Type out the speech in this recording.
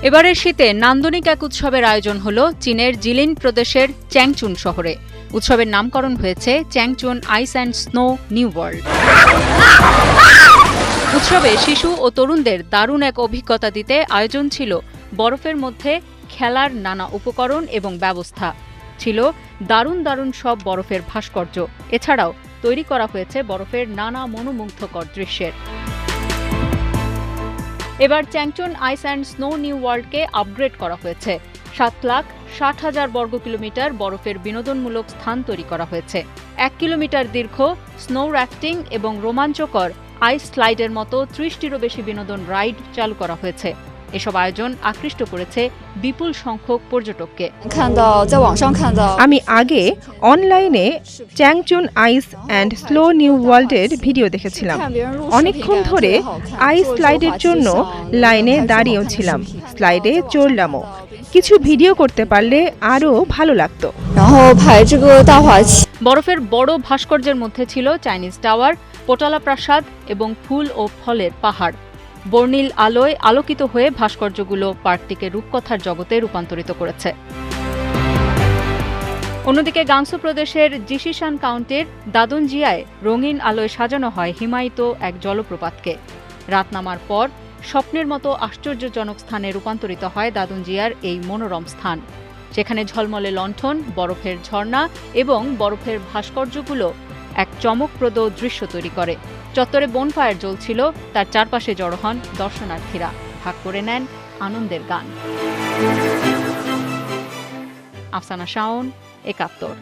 এবারের শীতে নান্দনিক এক উৎসবের আয়োজন হল চীনের জিলিন প্রদেশের চ্যাংচুন শহরে। উৎসবের নামকরণ হয়েছে চ্যাংচুন আইস অ্যান্ড স্নো নিউ ওয়ার্ল্ড। উৎসবে শিশু ও তরুণদের দারুণ এক অভিজ্ঞতা দিতে আয়োজন ছিল বরফের মধ্যে খেলার নানা উপকরণ এবং ব্যবস্থা। ছিল দারুণ দারুণ সব বরফের ভাস্কর্য। এছাড়াও তৈরি করা হয়েছে বরফের নানা মনোমুগ্ধকর দৃশ্যের। এবার চ্যাংচুন আইস অ্যান্ড স্নো নিউ ওয়ার্ল্ডকে আপগ্রেড করা হয়েছে। 7,60,000 বর্গ কিলোমিটার বরফের বিনোদনমূলক স্থান তৈরি করা হয়েছে। 1 কিলোমিটার দীর্ঘ স্নো র্যাফটিং এবং রোমাঞ্চকর আইস স্লাইডের মতো 30টিরও বেশি বিনোদন রাইড চালু করা হয়েছে। এসব আয়োজন আকৃষ্ট করেছে বিপুল সংখ্যক পর্যটককে। আমি আগে অনলাইনে চ্যাংচুন আইস অ্যান্ড স্লো নিউ ওয়ার্ল্ডের ভিডিও দেখেছিলাম। অনেকক্ষণ ধরে আইস স্লাইডের জন্য লাইনে দাঁড়িয়েও ছিলাম, স্লাইডে চড়লামও। কিছু ভিডিও করতে পারলে আরও ভালো লাগতো। বরফের বড় ভাস্কর্যের মধ্যে ছিল চাইনিজ টাওয়ার, পোটালা প্রাসাদ এবং ফুল ও ফলের পাহাড়। বর্ণিল আলোয় আলোকিত হয়ে ভাস্কর্যগুলো পার্কটিকে রূপকথার জগতে রূপান্তরিত করেছে। অন্যদিকে গাংসু প্রদেশের জিশিসান কাউন্টির দাদুনজিয়ায় রঙিন আলোয় সাজানো হয় হিমায়িত এক জলপ্রপাতকে। রাত নামার পর স্বপ্নের মতো আশ্চর্যজনক স্থানে রূপান্তরিত হয় দাদুনজিয়ার এই মনোরম স্থান। সেখানে ঝলমলে লণ্ঠন, বরফের ঝর্ণা এবং বরফের ভাস্কর্যগুলো এক চমকপ্রদ দৃশ্য তৈরি করে। চত্বরে বনফায়ার জ্বলছিল, তার চারপাশে জড়ো হন দর্শনার্থীরা, ভাগ করে নেন আনন্দের গান। আফসানা শাওন, ৭১।